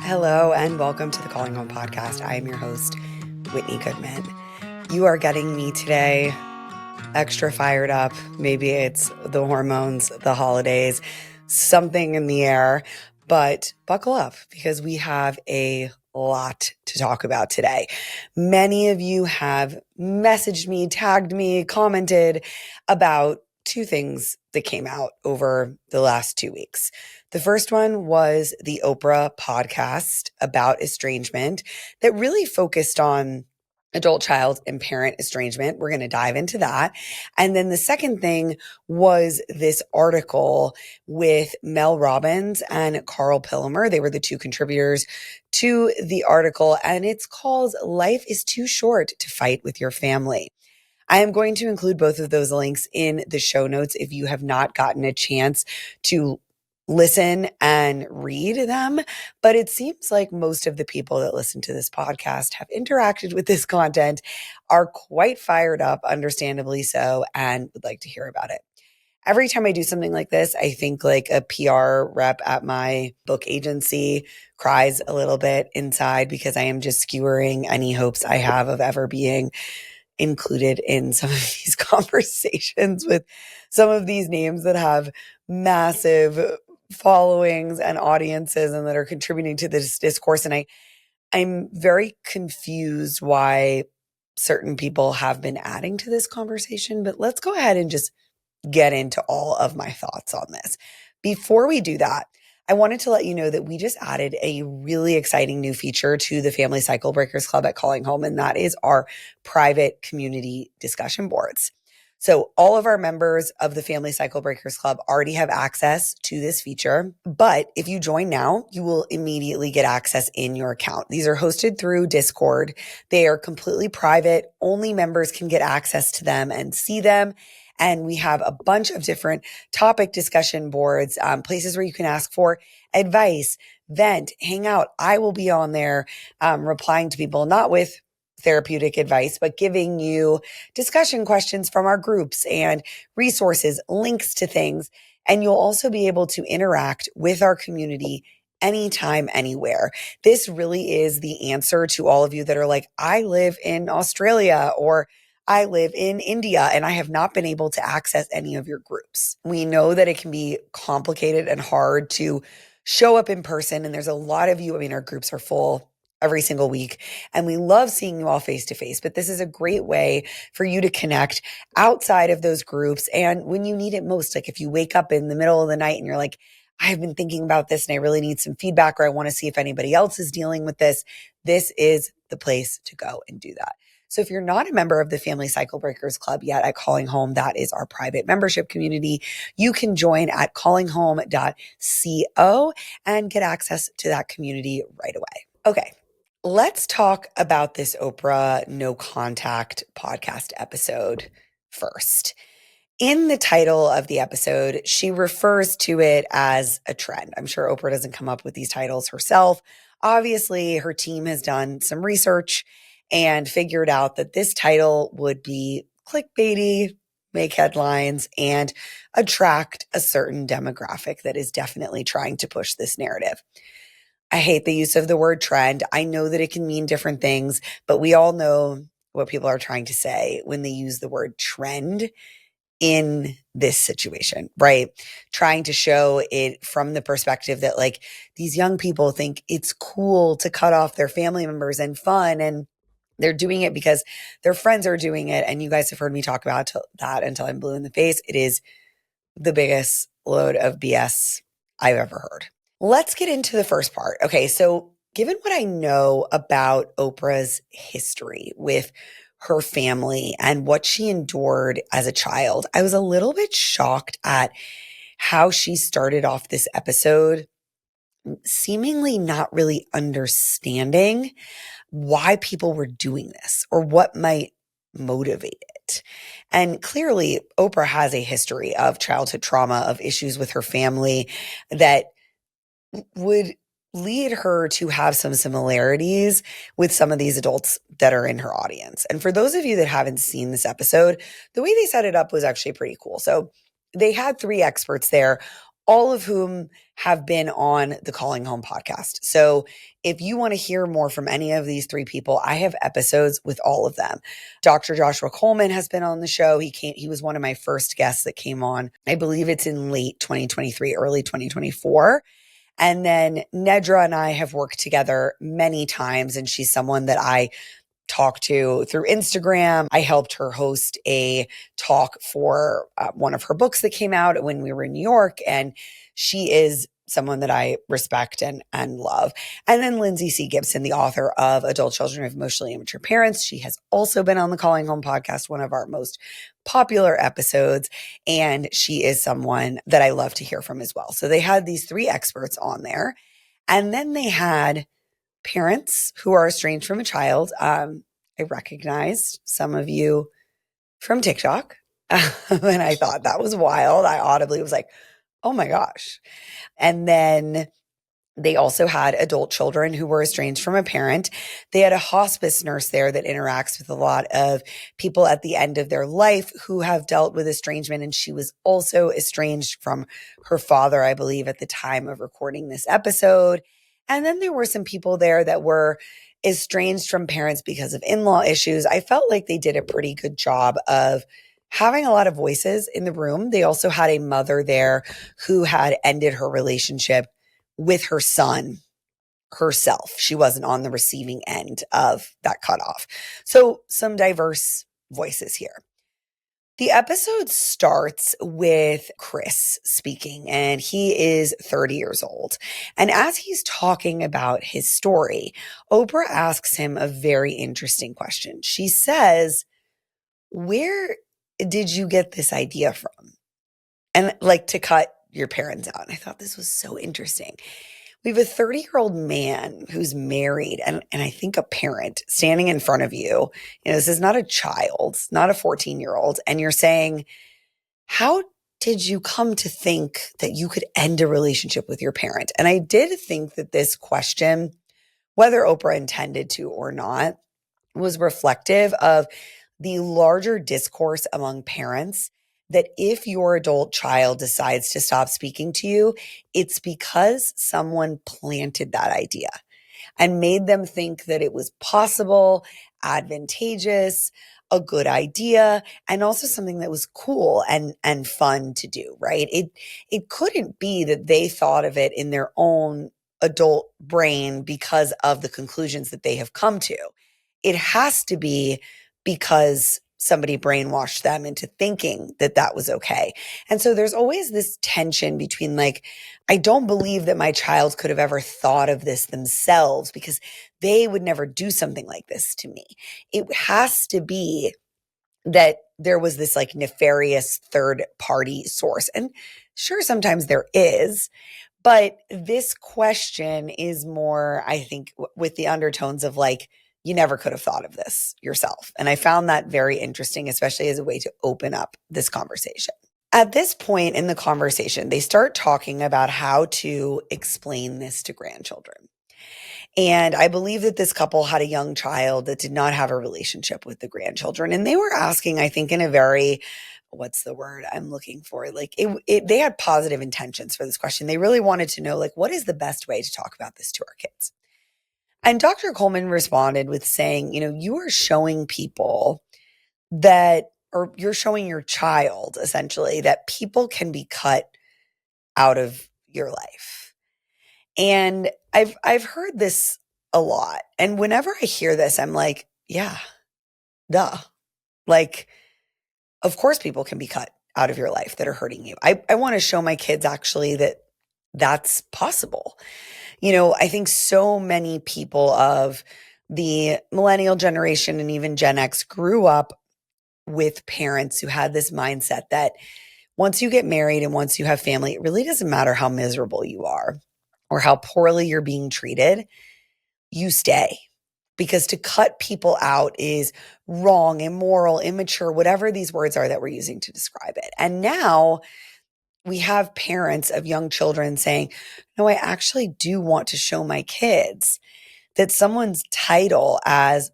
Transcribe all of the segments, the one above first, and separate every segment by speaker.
Speaker 1: Hello and welcome to the Calling Home podcast. I am your host, Whitney Goodman. You are getting me today extra fired up. Maybe it's the hormones, the holidays, something in the air, but buckle up because we have a lot to talk about today. Many of you have messaged me, tagged me, commented about two things that came out over the last 2 weeks. The first one was the Oprah podcast about estrangement that really focused on adult child and parent estrangement. We're going to dive into that. And then the second thing was this article with Mel Robbins and Karl Pillemer. They were the two contributors to the article, and it's called Life is Too Short to Fight with Your Family. I am going to include both of those links in the show notes if you have not gotten a chance to listen and read them. But it seems like most of the people that listen to this podcast have interacted with this content, are quite fired up, understandably so, and would like to hear about it. Every time I do something like this, I think like a PR rep at my book agency cries a little bit inside because I am just skewering any hopes I have of ever being included in some of these conversations with some of these names that have massive followings and audiences and that are contributing to this discourse. And I'm very confused why certain people have been adding to this conversation, but let's go ahead and just get into all of my thoughts on this. Before we do that, I wanted to let you know that we just added a really exciting new feature to the Family Cyclebreakers Club at Calling Home, and that is our private community discussion boards. So all of our members of the Family Cyclebreakers Club already have access to this feature, but if you join now, you will immediately get access in your account. These are hosted through Discord. They are completely private. Only members can get access to them and see them. And we have a bunch of different topic discussion boards, places where you can ask for advice, vent, hang out. I will be on there replying to people, not with therapeutic advice, but giving you discussion questions from our groups and resources, links to things. And you'll also be able to interact with our community anytime, anywhere. This really is the answer to all of you that are like, I live in Australia or I live in India and I have not been able to access any of your groups. We know that it can be complicated and hard to show up in person. And there's a lot of you, our groups are full every single week and we love seeing you all face to face, but this is a great way for you to connect outside of those groups. And when you need it most, like if you wake up in the middle of the night and you're like, I've been thinking about this and I really need some feedback, or I want to see if anybody else is dealing with this, this is the place to go and do that. So if you're not a member of the Family Cyclebreakers Club yet at Calling Home, that is our private membership community. You can join at callinghome.co and get access to that community right away. Okay, let's talk about this Oprah No Contact podcast episode first. In the title of the episode, she refers to it as a trend. I'm sure Oprah doesn't come up with these titles herself. Obviously, her team has done some research and figured out that this title would be clickbaity, make headlines, and attract a certain demographic that is definitely trying to push this narrative. I hate the use of the word trend. I know that it can mean different things, but we all know what people are trying to say when they use the word trend in this situation, right? Trying to show it from the perspective that like these young people think it's cool to cut off their family members and fun, and they're doing it because their friends are doing it. And you guys have heard me talk about that until I'm blue in the face. It is the biggest load of BS I've ever heard. Let's get into the first part. Okay, so given what I know about Oprah's history with her family and what she endured as a child, I was a little bit shocked at how she started off this episode, seemingly not really understanding why people were doing this or what might motivate it. And clearly, Oprah has a history of childhood trauma, of issues with her family that would lead her to have some similarities with some of these adults that are in her audience. And for those of you that haven't seen this episode, the way they set it up was actually pretty cool. So they had 3 experts there, all of whom have been on the Calling Home podcast. So if you want to hear more from any of these three people, I have episodes with all of them. Dr. Joshua Coleman has been on the show. He was one of my first guests that came on. I believe it's in late 2023, early 2024. And then Nedra and I have worked together many times, and she's someone that I talk to through Instagram. I helped her host a talk for one of her books that came out when we were in New York. And she is someone that I respect and love. And then Lindsay C. Gibson, the author of Adult Children of Emotionally Immature Parents. She has also been on the Calling Home podcast, one of our most popular episodes. And she is someone that I love to hear from as well. So they had these three experts on there. And then they had parents who are estranged from a child. I recognized some of you from TikTok, and I thought that was wild. I audibly was like, oh my gosh. And then they also had adult children who were estranged from a parent. They had a hospice nurse there that interacts with a lot of people at the end of their life who have dealt with estrangement. And she was also estranged from her father, I believe, at the time of recording this episode. And then there were some people there that were estranged from parents because of in-law issues. I felt like they did a pretty good job of having a lot of voices in the room. They also had a mother there who had ended her relationship with her son herself. She wasn't on the receiving end of that cutoff. So some diverse voices here. The episode starts with Chris speaking, and he is 30 years old. And as he's talking about his story, Oprah asks him a very interesting question. She says, "Where did you get this idea from?" And like to cut your parents out. And I thought this was so interesting. We have a 30-year-old man who's married and I think a parent standing in front of you. This is not a child, not a 14-year-old. And you're saying, how did you come to think that you could end a relationship with your parent? And I did think that this question, whether Oprah intended to or not, was reflective of the larger discourse among parents that if your adult child decides to stop speaking to you, it's because someone planted that idea and made them think that it was possible, advantageous, a good idea, and also something that was cool and fun to do, right? It couldn't be that they thought of it in their own adult brain because of the conclusions that they have come to. It has to be because somebody brainwashed them into thinking that that was okay. And so there's always this tension between like, I don't believe that my child could have ever thought of this themselves because they would never do something like this to me. It has to be that there was this like nefarious third party source. And sure, sometimes there is, but this question is more, I think, with the undertones of like, you never could have thought of this yourself. And I found that very interesting, especially as a way to open up this conversation. At this point in the conversation, they start talking about how to explain this to grandchildren. And I believe that this couple had a young child that did not have a relationship with the grandchildren. And they were asking, I think, in a very, what's the word I'm looking for? Like they had positive intentions for this question. They really wanted to know, like, what is the best way to talk about this to our kids? And Dr. Coleman responded with saying, you are showing people that, or you're showing your child essentially that people can be cut out of your life. And I've heard this a lot. And whenever I hear this, I'm like, yeah, duh. Like, of course people can be cut out of your life that are hurting you. I want to show my kids actually that that's possible. I think so many people of the millennial generation and even Gen X grew up with parents who had this mindset that once you get married and once you have family, it really doesn't matter how miserable you are or how poorly you're being treated, you stay. Because to cut people out is wrong, immoral, immature, whatever these words are that we're using to describe it. And now we have parents of young children saying, no, I actually do want to show my kids that someone's title as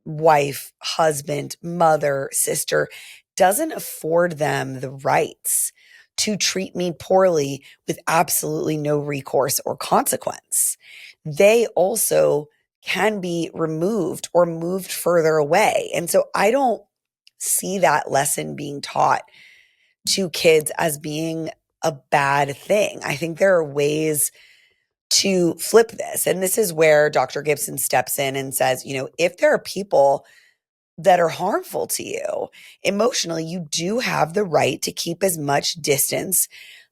Speaker 1: wife, husband, mother, sister doesn't afford them the rights to treat me poorly with absolutely no recourse or consequence. They also can be removed or moved further away. And so I don't see that lesson being taught to kids as being a bad thing. I think there are ways to flip this. And this is where Dr. Gibson steps in and says, if there are people that are harmful to you emotionally, you do have the right to keep as much distance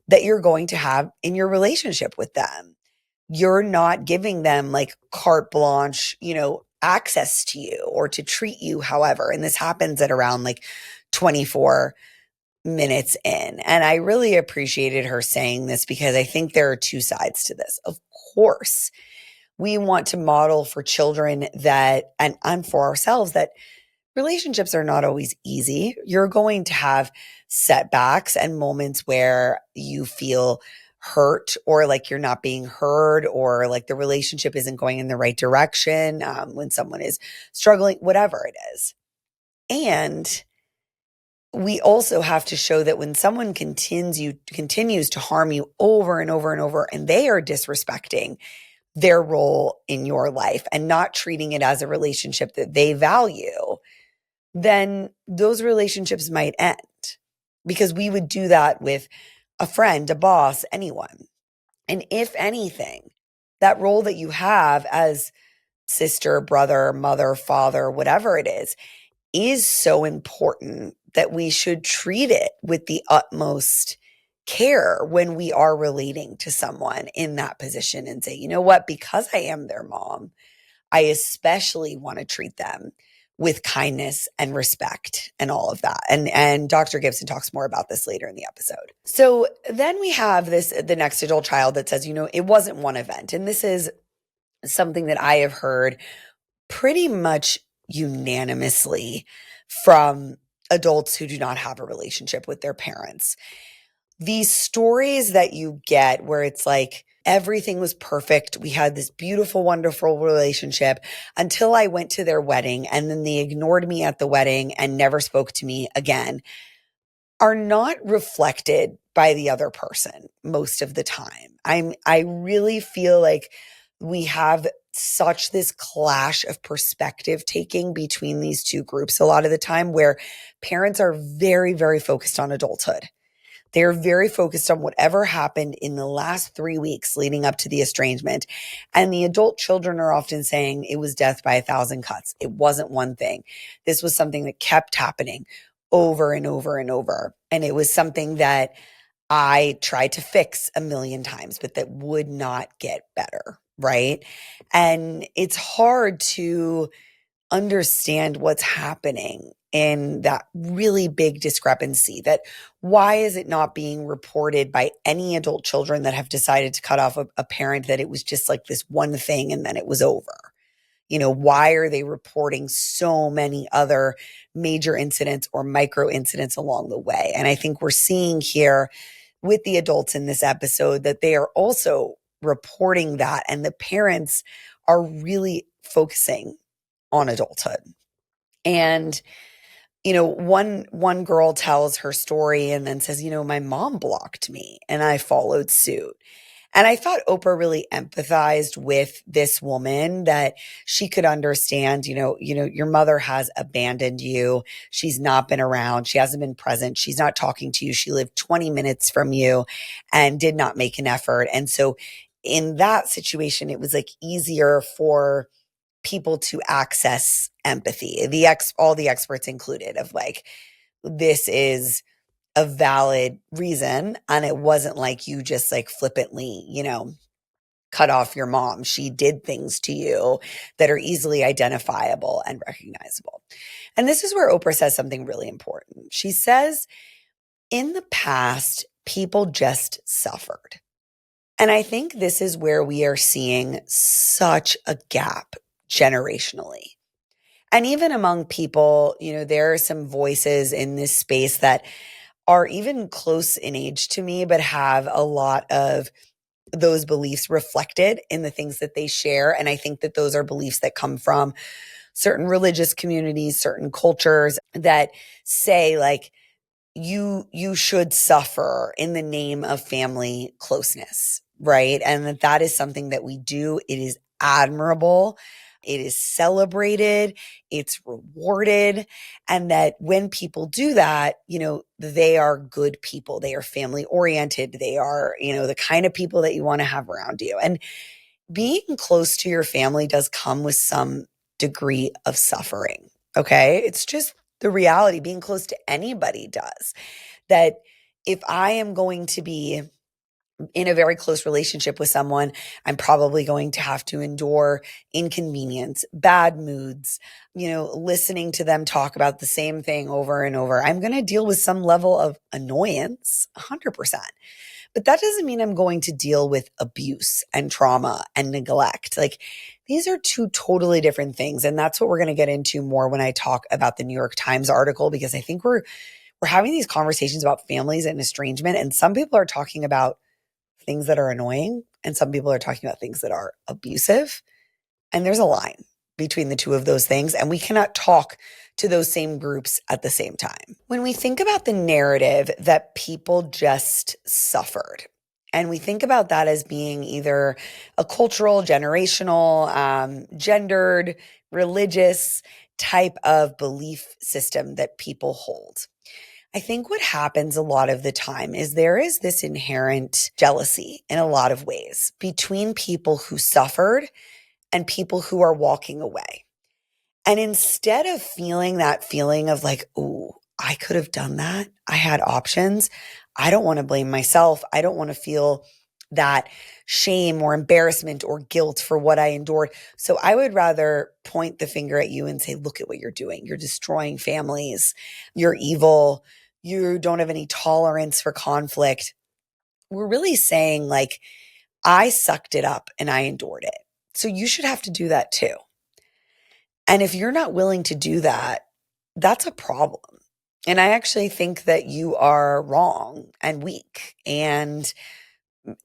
Speaker 1: that you're going to have in your relationship with them. You're not giving them like carte blanche, access to you or to treat you however. And this happens at around like 24 minutes in. And I really appreciated her saying this because I think there are two sides to this. Of course, we want to model for children that, and for ourselves, that relationships are not always easy. You're going to have setbacks and moments where you feel hurt or like you're not being heard or like the relationship isn't going in the right direction when someone is struggling, whatever it is. And we also have to show that when someone continues to harm you over and over and over, and they are disrespecting their role in your life and not treating it as a relationship that they value, then those relationships might end, because we would do that with a friend, a boss, anyone. And if anything, that role that you have as sister, brother, mother, father, whatever it is so important that we should treat it with the utmost care when we are relating to someone in that position and say, you know what, because I am their mom, I especially want to treat them with kindness and respect and all of that. And Dr. Gibson talks more about this later in the episode. So then we have the next adult child that says, it wasn't one event. And this is something that I have heard pretty much unanimously from adults who do not have a relationship with their parents. These stories that you get where it's like everything was perfect. We had this beautiful, wonderful relationship until I went to their wedding, and then they ignored me at the wedding and never spoke to me again, are not reflected by the other person most of the time. I really feel like we have such this clash of perspective taking between these two groups a lot of the time, where parents are very, very focused on adulthood. They're very focused on whatever happened in the last 3 weeks leading up to the estrangement. And the adult children are often saying it was death by 1,000 cuts. It wasn't one thing. This was something that kept happening over and over and over. And it was something that I tried to fix a million times, but that would not get better, right? And it's hard to understand what's happening in that really big discrepancy. That why is it not being reported by any adult children that have decided to cut off a parent, that it was just like this one thing and then it was over? Why are they reporting so many other major incidents or micro incidents along the way? And I think we're seeing here with the adults in this episode that they are also reporting that, and the parents are really focusing on adulthood. And one girl tells her story and then says, my mom blocked me and I followed suit. And I thought Oprah really empathized with this woman, that she could understand, your mother has abandoned you. She's not been around. She hasn't been present. She's not talking to you. She lived 20 minutes from you and did not make an effort. And so in that situation, it was like easier for people to access empathy. All the experts included, of like, this is a valid reason. And it wasn't like you just like flippantly, cut off your mom. She did things to you that are easily identifiable and recognizable. And this is where Oprah says something really important. She says, in the past, people just suffered. And I think this is where we are seeing such a gap generationally. And even among people, there are some voices in this space that are even close in age to me, but have a lot of those beliefs reflected in the things that they share. And I think that those are beliefs that come from certain religious communities, certain cultures, that say like, you should suffer in the name of family closeness, right? And that is something that we do. It is admirable. It is celebrated. It's rewarded. And that when people do that, they are good people. They are family oriented. They are, the kind of people that you want to have around you. And being close to your family does come with some degree of suffering. Okay. It's just the reality. Being close to anybody does. That if I am going to be in a very close relationship with someone, I'm probably going to have to endure inconvenience, bad moods, listening to them talk about the same thing over and over. I'm going to deal with some level of annoyance, 100%. But that doesn't mean I'm going to deal with abuse and trauma and neglect. Like, these are two totally different things. And that's what we're going to get into more when I talk about the New York Times article, because I think we're having these conversations about families and estrangement. And some people are talking about things that are annoying, and some people are talking about things that are abusive. And there's a line between the two of those things, and we cannot talk to those same groups at the same time. When we think about the narrative that people just suffered, and we think about that as being either a cultural, generational, gendered, religious type of belief system that people hold, I think what happens a lot of the time is there is this inherent jealousy in a lot of ways between people who suffered and people who are walking away. And instead of feeling that feeling of like, ooh, I could have done that, I had options, I don't want to blame myself, I don't want to feel that shame or embarrassment or guilt for what I endured. So I would rather point the finger at you and say, look at what you're doing. You're destroying families. You're evil. You don't have any tolerance for conflict. We're really saying, like, I sucked it up and I endured it. So you should have to do that too. And if you're not willing to do that, that's a problem. And I actually think that you are wrong and weak and,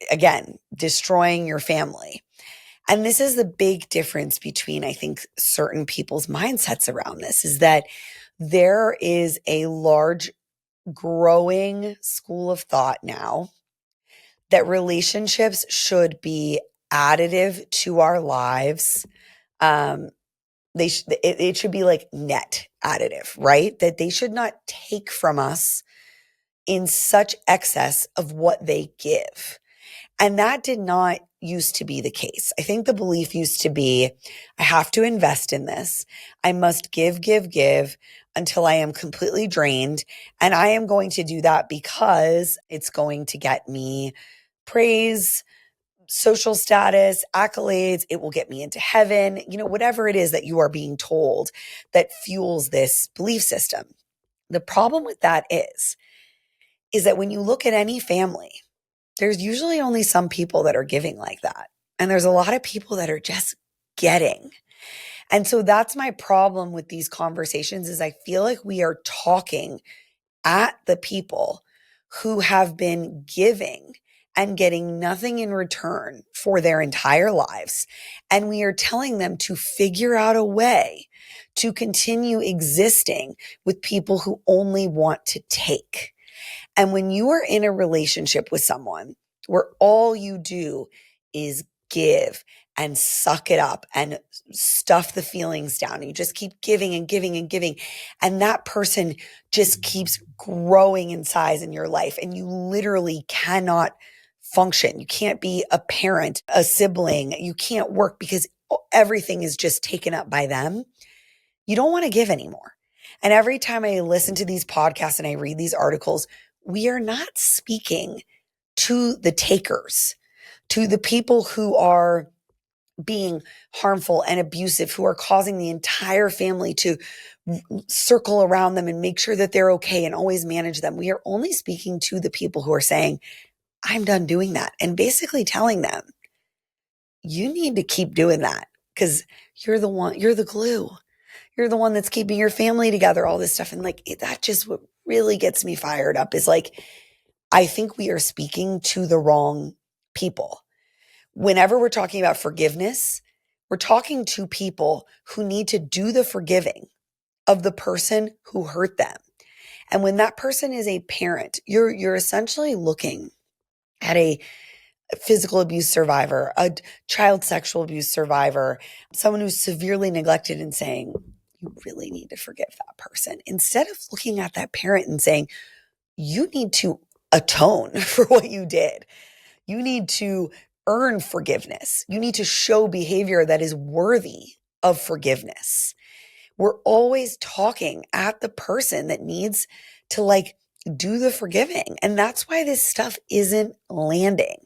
Speaker 1: again, destroying your family. And this is the big difference between, I think, certain people's mindsets around this, is that there is a large growing school of thought now that relationships should be additive to our lives. It should be like net additive, right? That they should not take from us in such excess of what they give. And that did not used to be the case. I think the belief used to be, I have to invest in this. I must give until I am completely drained. And I am going to do that because it's going to get me praise, social status, accolades. It will get me into heaven, whatever it is that you are being told that fuels this belief system. The problem with that is that when you look at any family, there's usually only some people that are giving like that. And there's a lot of people that are just getting. And so that's my problem with these conversations, is I feel like we are talking at the people who have been giving and getting nothing in return for their entire lives. And we are telling them to figure out a way to continue existing with people who only want to take. And when you are in a relationship with someone where all you do is give and suck it up and stuff the feelings down, and you just keep giving and giving and giving, and that person just keeps growing in size in your life, and you literally cannot function. You can't be a parent, a sibling. You can't work because everything is just taken up by them. You don't want to give anymore. And every time I listen to these podcasts and I read these articles, we are not speaking to the takers, to the people who are being harmful and abusive, who are causing the entire family to circle around them and make sure that they're okay and always manage them. We are only speaking to the people who are saying, I'm done doing that, and basically telling them, you need to keep doing that because you're the one, you're the glue. You're the one that's keeping your family together, all this stuff. And like, that just what really gets me fired up is like, I think we are speaking to the wrong people. Whenever we're talking about forgiveness, we're talking to people who need to do the forgiving of the person who hurt them. And when that person is a parent, you're essentially looking at a physical abuse survivor, a child sexual abuse survivor, someone who's severely neglected, and saying, you really need to forgive that person. Instead of looking at that parent and saying, you need to atone for what you did. You need to earn forgiveness. You need to show behavior that is worthy of forgiveness. We're always talking at the person that needs to do the forgiving. And that's why this stuff isn't landing.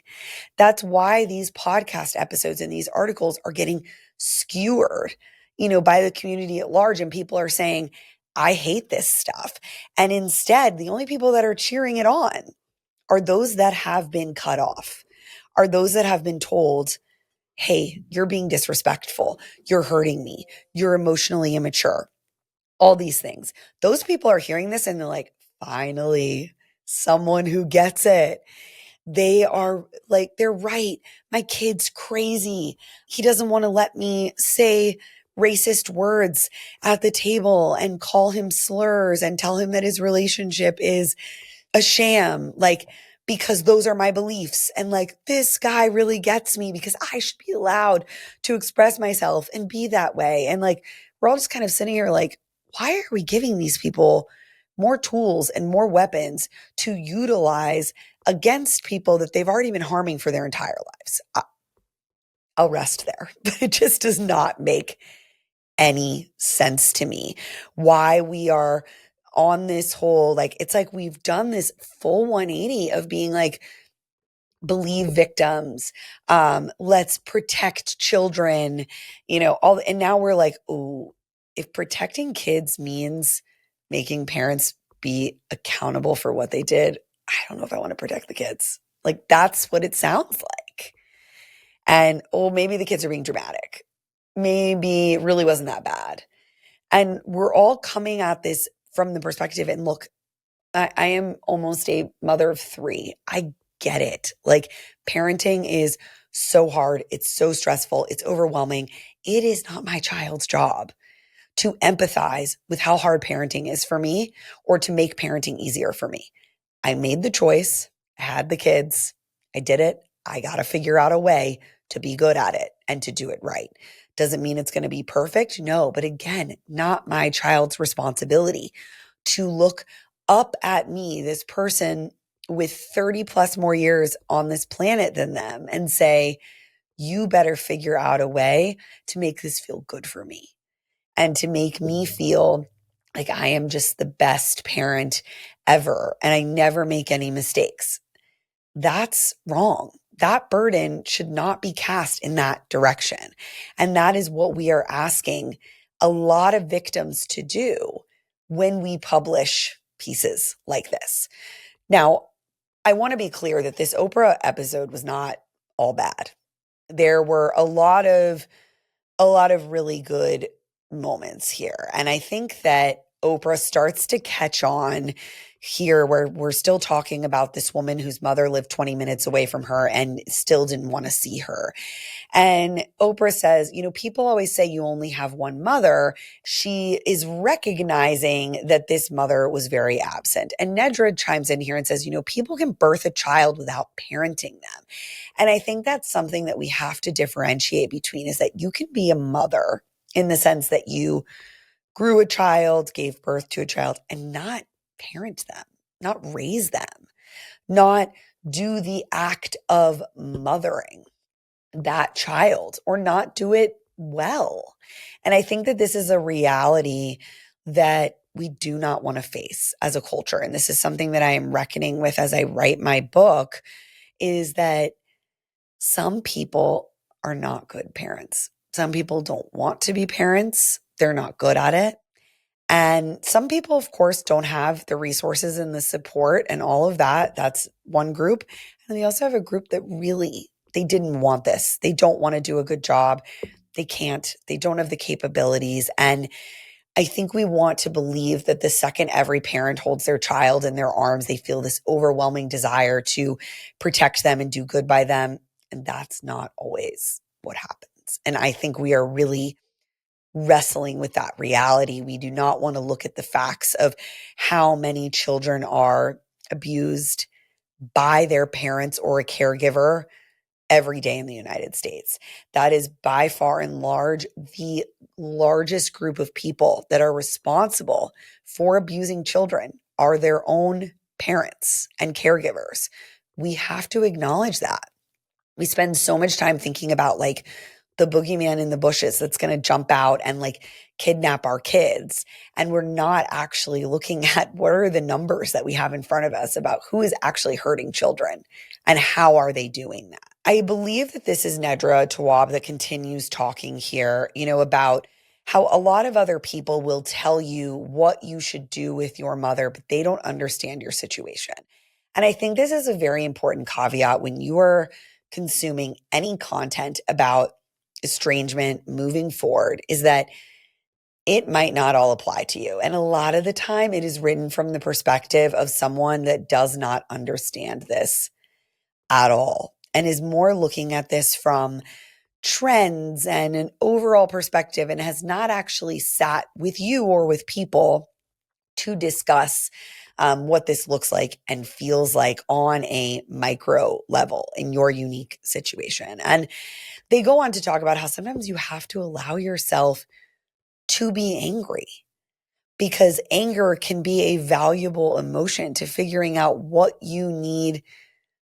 Speaker 1: That's why these podcast episodes and these articles are getting skewered, by the community at large. And people are saying, I hate this stuff. And instead, the only people that are cheering it on are those that have been cut off, are those that have been told, hey, you're being disrespectful. You're hurting me. You're emotionally immature. All these things. Those people are hearing this and they're like, finally, someone who gets it. They are like, they're right. My kid's crazy. He doesn't want to let me say racist words at the table and call him slurs and tell him that his relationship is a sham, because those are my beliefs. And this guy really gets me because I should be allowed to express myself and be that way. And we're all just kind of sitting here why are we giving these people more tools and more weapons to utilize against people that they've already been harming for their entire lives? I'll rest there. But it just does not make any sense to me why we are on this whole, it's like we've done this full 180 of being believe victims, let's protect children, and now we're oh, if protecting kids means making parents be accountable for what they did, I don't know if I want to protect the kids. That's what it sounds like. And maybe the kids are being dramatic. Maybe it really wasn't that bad. And we're all coming at this from the perspective, and look, I am almost a mother of 3. I get it. Parenting is so hard. It's so stressful. It's overwhelming. It is not my child's job to empathize with how hard parenting is for me or to make parenting easier for me. I made the choice. I had the kids. I did it. I got to figure out a way to be good at it and to do it right. Doesn't mean it's going to be perfect. No, but again, not my child's responsibility to look up at me, this person with 30 plus more years on this planet than them, and say, you better figure out a way to make this feel good for me and to make me feel like I am just the best parent ever and I never make any mistakes. That's wrong. That burden should not be cast in that direction. And that is what we are asking a lot of victims to do when we publish pieces like this. Now, I want to be clear that this Oprah episode was not all bad. There were a lot of really good moments here. And I think that Oprah starts to catch on here where we're still talking about this woman whose mother lived 20 minutes away from her and still didn't want to see her. And Oprah says, people always say you only have one mother. She is recognizing that this mother was very absent. And Nedra chimes in here and says, people can birth a child without parenting them. And I think that's something that we have to differentiate between, is that you can be a mother in the sense that you grew a child, gave birth to a child, and not parent them, not raise them, not do the act of mothering that child, or not do it well. And I think that this is a reality that we do not want to face as a culture. And this is something that I am reckoning with as I write my book, is that some people are not good parents. Some people don't want to be parents. They're not good at it. And some people, of course, don't have the resources and the support and all of that. That's one group. And we also have a group that really, they didn't want this. They don't want to do a good job. They can't. They don't have the capabilities. And I think we want to believe that the second every parent holds their child in their arms, they feel this overwhelming desire to protect them and do good by them. And that's not always what happens. And I think we are really wrestling with that reality. We do not want to look at the facts of how many children are abused by their parents or a caregiver every day in the United States. That is by far and large the largest group of people that are responsible for abusing children are their own parents and caregivers. We have to acknowledge that. We spend so much time thinking about like the boogeyman in the bushes that's going to jump out and like kidnap our kids. And we're not actually looking at what are the numbers that we have in front of us about who is actually hurting children and how are they doing that. I believe that this is Nedra Tawwab that continues talking here, about how a lot of other people will tell you what you should do with your mother, but they don't understand your situation. And I think this is a very important caveat when you are consuming any content about estrangement moving forward, is that it might not all apply to you. And a lot of the time it is written from the perspective of someone that does not understand this at all and is more looking at this from trends and an overall perspective and has not actually sat with you or with people to discuss what this looks like and feels like on a micro level in your unique situation. And they go on to talk about how sometimes you have to allow yourself to be angry because anger can be a valuable emotion to figuring out what you need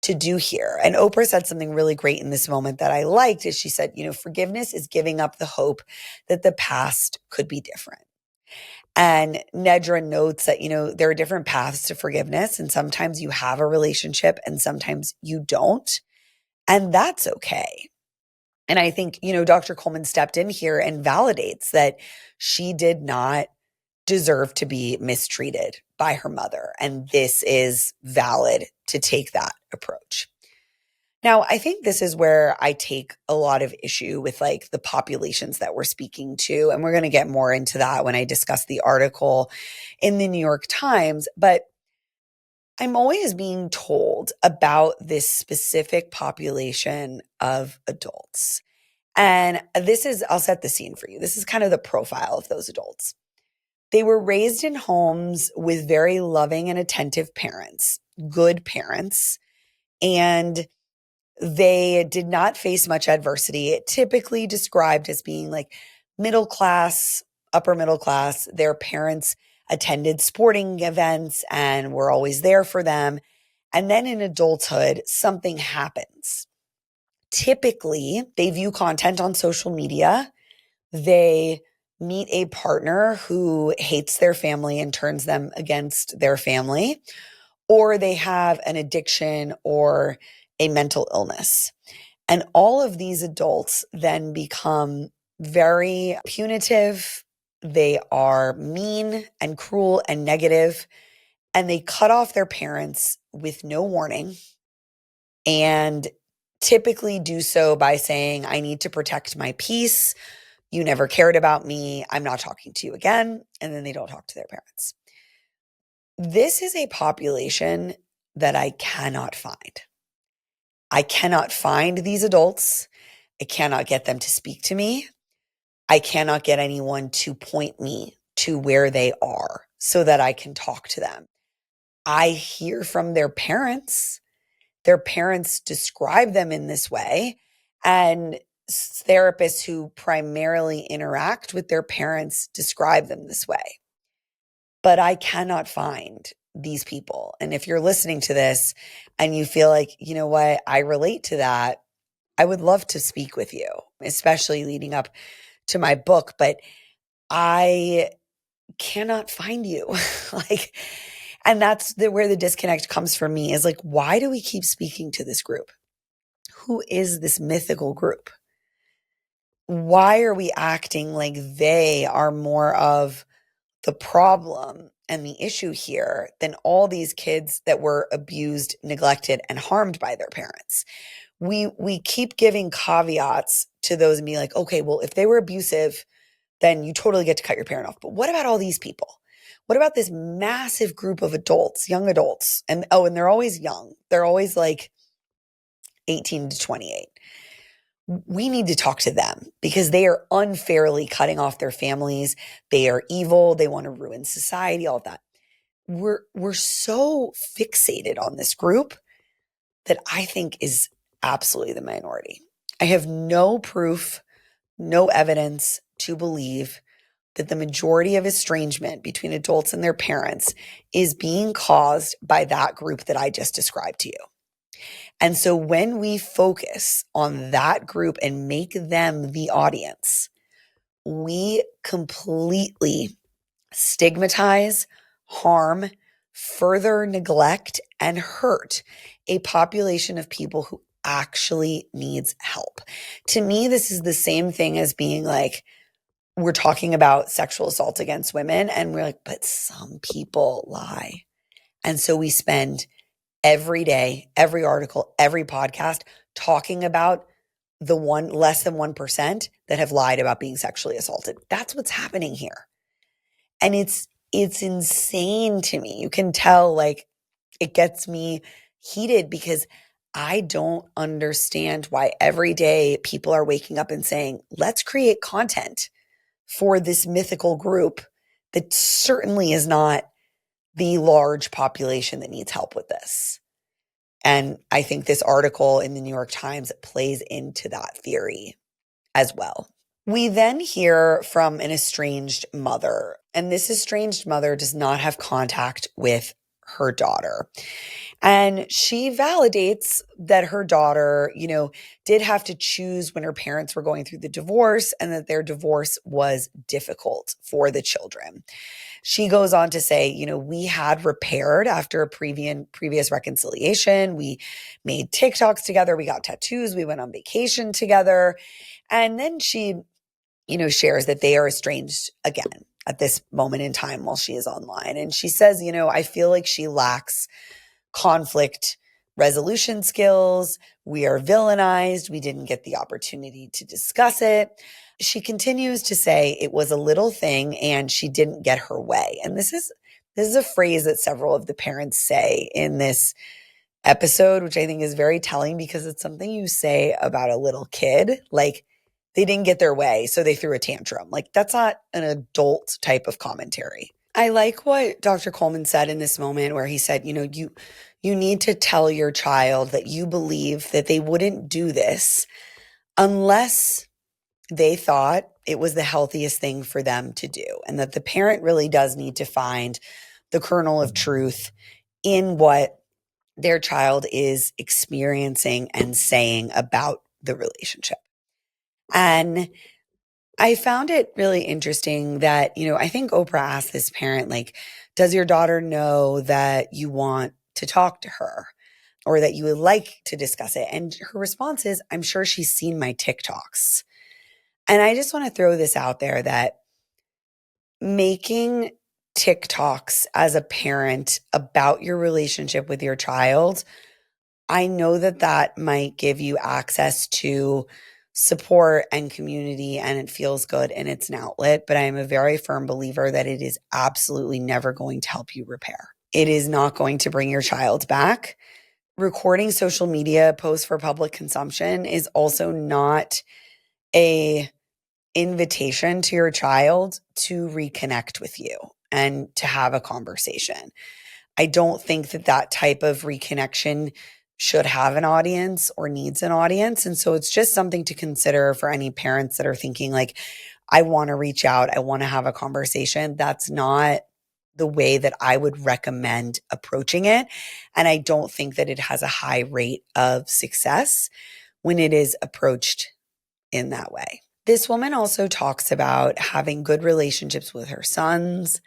Speaker 1: to do here. And Oprah said something really great in this moment that I liked is she said, forgiveness is giving up the hope that the past could be different. And Nedra notes that, there are different paths to forgiveness. And sometimes you have a relationship and sometimes you don't. And that's okay. And I think, Dr. Coleman stepped in here and validates that she did not deserve to be mistreated by her mother. And this is valid to take that approach. Now, I think this is where I take a lot of issue with like the populations that we're speaking to. And we're going to get more into that when I discuss the article in the New York Times. But I'm always being told about this specific population of adults. And I'll set the scene for you. This is kind of the profile of those adults. They were raised in homes with very loving and attentive parents, good parents, and they did not face much adversity. It typically described as being like middle class, upper middle class. Their parents attended sporting events and were always there for them. And then in adulthood, something happens. Typically, they view content on social media. They meet a partner who hates their family and turns them against their family, or they have an addiction or a mental illness. And all of these adults then become very punitive. They are mean and cruel and negative, and they cut off their parents with no warning and typically do so by saying, I need to protect my peace. You never cared about me. I'm not talking to you again. And then they don't talk to their parents. This is a population that I cannot find. I cannot find these adults. I cannot get them to speak to me. I cannot get anyone to point me to where they are so that I can talk to them. I hear from their parents. Their parents describe them in this way. And therapists who primarily interact with their parents describe them this way. But I cannot find these people. And if you're listening to this and you feel like, you know what, I relate to that, I would love to speak with you, especially leading up to my book. But I cannot find you. And that's where the disconnect comes from me is like, why do we keep speaking to this group? Who is this mythical group? Why are we acting like they are more of the problem and the issue here than all these kids that were abused, neglected, and harmed by their parents? We keep giving caveats to those and be like, okay, well, if they were abusive, then you totally get to cut your parent off. But what about all these people? What about this massive group of adults, young adults? And they're always young. They're always like 18 to 28. we need to talk to them because they are unfairly cutting off their families. They are evil. They want to ruin society, all of that. We're so fixated on this group that I think is absolutely the minority. I have no proof, no evidence to believe that the majority of estrangement between adults and their parents is being caused by that group that I just described to you. And so when we focus on that group and make them the audience, we completely stigmatize, harm, further neglect, and hurt a population of people who actually needs help. To me, this is the same thing as being like, we're talking about sexual assault against women, and we're like, but some people lie. And so we spend every day, every article, every podcast talking about the less than 1% that have lied about being sexually assaulted. That's what's happening here. And it's insane to me. You can tell, like, it gets me heated because I don't understand why every day people are waking up and saying, let's create content for this mythical group that certainly is not the large population that needs help with this. And I think this article in the New York Times plays into that theory as well. We then hear from an estranged mother, and this estranged mother does not have contact with her daughter. And she validates that her daughter, did have to choose when her parents were going through the divorce and that their divorce was difficult for the children. She goes on to say, we had repaired after a previous reconciliation. We made TikToks together. We got tattoos. We went on vacation together. And then she, shares that they are estranged again at this moment in time while she is online. And she says, I feel like she lacks conflict resolution skills. We are villainized. We didn't get the opportunity to discuss it. She continues to say it was a little thing and she didn't get her way. And this is a phrase that several of the parents say in this episode, which I think is very telling because it's something you say about a little kid. Like, they didn't get their way, so they threw a tantrum. Like, that's not an adult type of commentary. I like what Dr. Coleman said in this moment where he said, you need to tell your child that you believe that they wouldn't do this unless they thought it was the healthiest thing for them to do, and that the parent really does need to find the kernel of truth in what their child is experiencing and saying about the relationship. And I found it really interesting that, I think Oprah asked this parent, like, does your daughter know that you want to talk to her or that you would like to discuss it? And her response is, I'm sure she's seen my TikToks. And I just want to throw this out there that making TikToks as a parent about your relationship with your child, I know that might give you access to support and community, and it feels good and it's an outlet, but I am a very firm believer that it is absolutely never going to help you repair. It is not going to bring your child back. Recording social media posts for public consumption is also not a invitation to your child to reconnect with you and to have a conversation. I don't think that type of reconnection should have an audience or needs an audience. And so it's just something to consider for any parents that are thinking like, I want to reach out, I want to have a conversation. That's not the way that I would recommend approaching it. And I don't think that it has a high rate of success when it is approached in that way. This woman also talks about having good relationships with her sons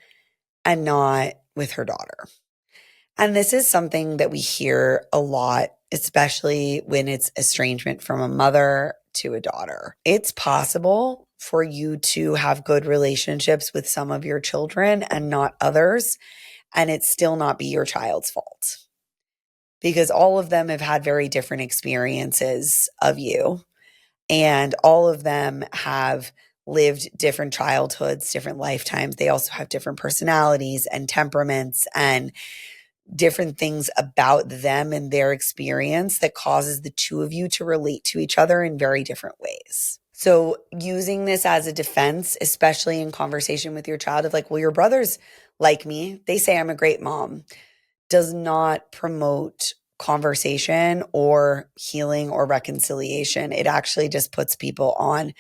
Speaker 1: and not with her daughter. And this is something that we hear a lot, especially when it's estrangement from a mother to a daughter. It's possible for you to have good relationships with some of your children and not others, and it still not be your child's fault. Because all of them have had very different experiences of you, and all of them have lived different childhoods, different lifetimes. They also have different personalities and temperaments and different things about them and their experience that causes the two of you to relate to each other in very different ways. So using this as a defense, especially in conversation with your child of like, well, your brothers like me, they say I'm a great mom, does not promote conversation or healing or reconciliation. It actually just puts people on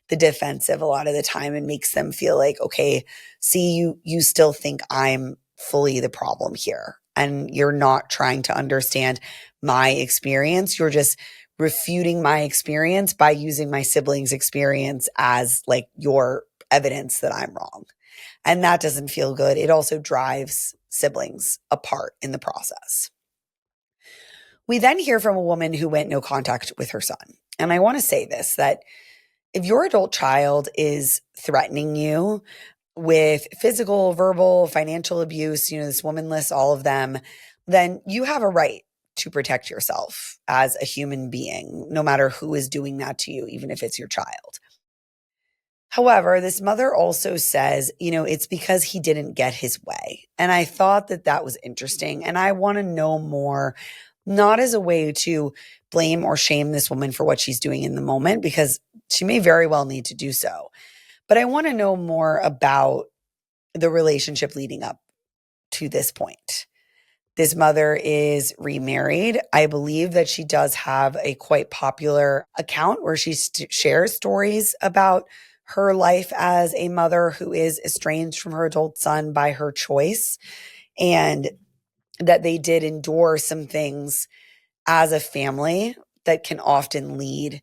Speaker 1: the defensive a lot of the time and makes them feel like, okay, see, you still think I'm fully the problem here. And you're not trying to understand my experience. You're just refuting my experience by using my siblings' experience as like your evidence that I'm wrong. And that doesn't feel good. It also drives siblings apart in the process. We then hear from a woman who went no contact with her son. And I want to say this, that if your adult child is threatening you with physical, verbal, financial abuse, this woman lists all of them, then you have a right to protect yourself as a human being, no matter who is doing that to you, even if it's your child. However, this mother also says, it's because he didn't get his way. And I thought that that was interesting. And I want to know more, not as a way to blame or shame this woman for what she's doing in the moment, because she may very well need to do so. But I want to know more about the relationship leading up to this point. This mother is remarried. I believe that she does have a quite popular account where she shares stories about her life as a mother who is estranged from her adult son by her choice, and that they did endure some things as a family that can often lead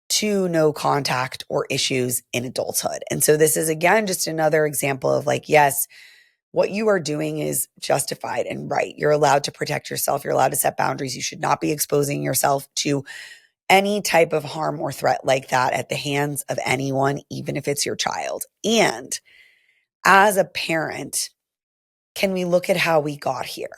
Speaker 1: to no contact or issues in adulthood. And so this is, again, just another example of like, yes, what you are doing is justified and right. You're allowed to protect yourself. You're allowed to set boundaries. You should not be exposing yourself to any type of harm or threat like that at the hands of anyone, even if it's your child. And as a parent, can we look at how we got here?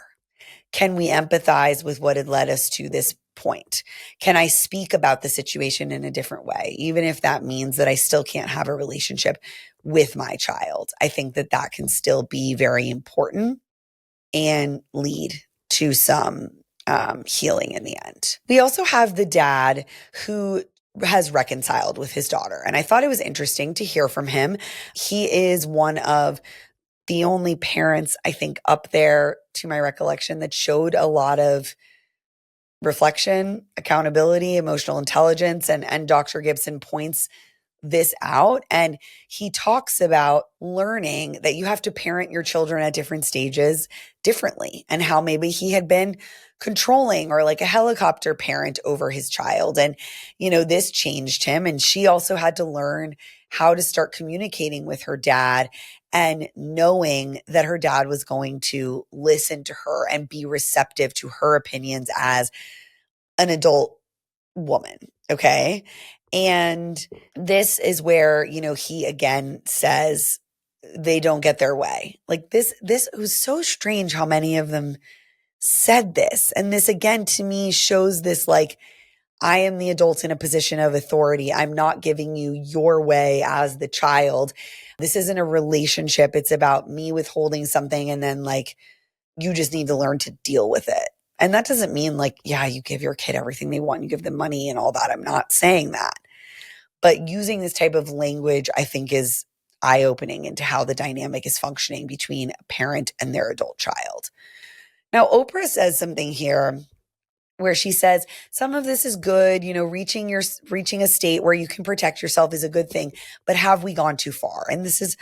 Speaker 1: Can we empathize with what had led us to this point? Can I speak about the situation in a different way, even if that means that I still can't have a relationship with my child? I think that that can still be very important and lead to some healing in the end. We also have the dad who has reconciled with his daughter. And I thought it was interesting to hear from him. He is one of the only parents, I think, up there, to my recollection, that showed a lot of reflection, accountability, emotional intelligence, and Dr. Gibson points this out. And he talks about learning that you have to parent your children at different stages differently, and how maybe he had been controlling or like a helicopter parent over his child. And, this changed him. And she also had to learn how to start communicating with her dad and knowing that her dad was going to listen to her and be receptive to her opinions as an adult woman. Okay. And this is where, he again says they don't get their way. Like this was so strange how many of them said this. And this again, to me, shows this, like, I am the adult in a position of authority. I'm not giving you your way as the child. This isn't a relationship. It's about me withholding something, and then like, you just need to learn to deal with it. And that doesn't mean like, yeah, you give your kid everything they want, you give them money and all that. I'm not saying that. But using this type of language, I think, is eye-opening into how the dynamic is functioning between a parent and their adult child. Now, Oprah says something here where she says some of this is good, reaching a state where you can protect yourself is a good thing, but have we gone too far? And this is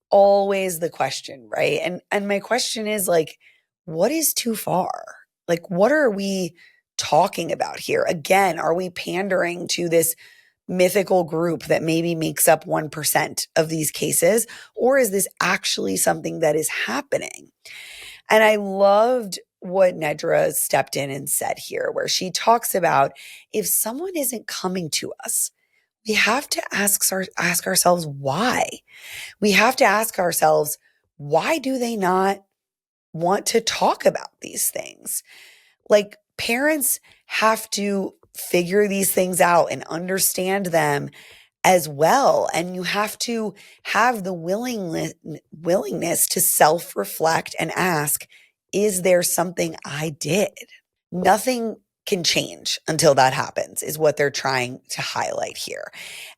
Speaker 1: always the question, right? And my question is like, what is too far? Like, what are we talking about here? Again, are we pandering to this mythical group that maybe makes up 1% of these cases? Or is this actually something that is happening? And I loved what Nedra stepped in and said here, where she talks about if someone isn't coming to us, we have to ask ourselves why. We have to ask ourselves, why do they not want to talk about these things? Like, parents have to figure these things out and understand them as well. And you have to have the willingness to self-reflect and ask, is there something I did? Nothing can change until that happens, is what they're trying to highlight here.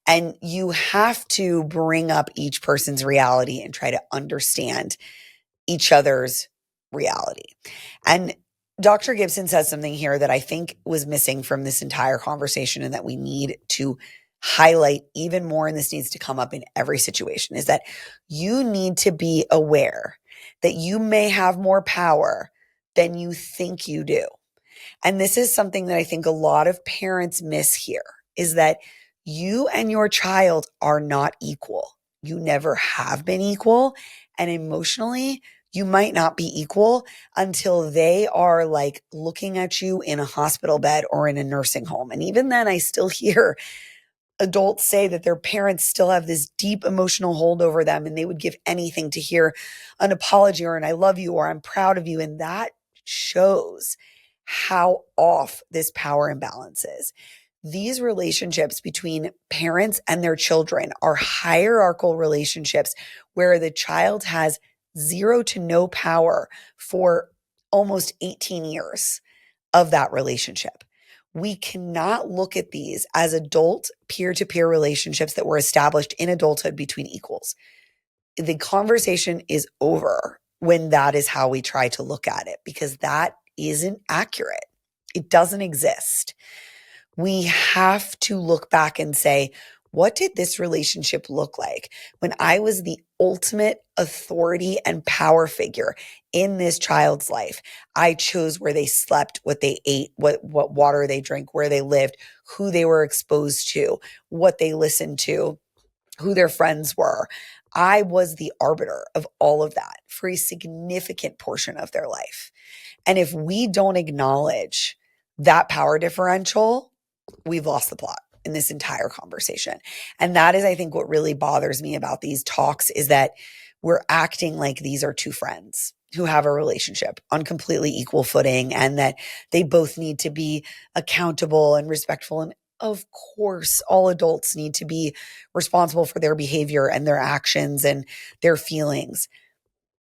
Speaker 1: And you have to bring up each person's reality and try to understand each other's reality. And Dr. Gibson says something here that I think was missing from this entire conversation and that we need to highlight even more, and this needs to come up in every situation, is that you need to be aware that you may have more power than you think you do. And this is something that I think a lot of parents miss here, is that you and your child are not equal. You never have been equal. And emotionally, you might not be equal until they are like looking at you in a hospital bed or in a nursing home. And even then, I still hear adults say that their parents still have this deep emotional hold over them and they would give anything to hear an apology or an I love you or I'm proud of you. And that shows how off this power imbalance is. These relationships between parents and their children are hierarchical relationships where the child has zero to no power for almost 18 years of that relationship. We cannot look at these as adult peer-to-peer relationships that were established in adulthood between equals. The conversation is over when that is how we try to look at it, because that isn't accurate. It doesn't exist. We have to look back and say, what did this relationship look like when I was the ultimate authority and power figure in this child's life? I chose where they slept, what they ate, what water they drank, where they lived, who they were exposed to, what they listened to, who their friends were. I was the arbiter of all of that for a significant portion of their life. And if we don't acknowledge that power differential, we've lost the plot in this entire conversation. And that is, I think, what really bothers me about these talks is that we're acting like these are two friends who have a relationship on completely equal footing and that they both need to be accountable and respectful. And of course, all adults need to be responsible for their behavior and their actions and their feelings.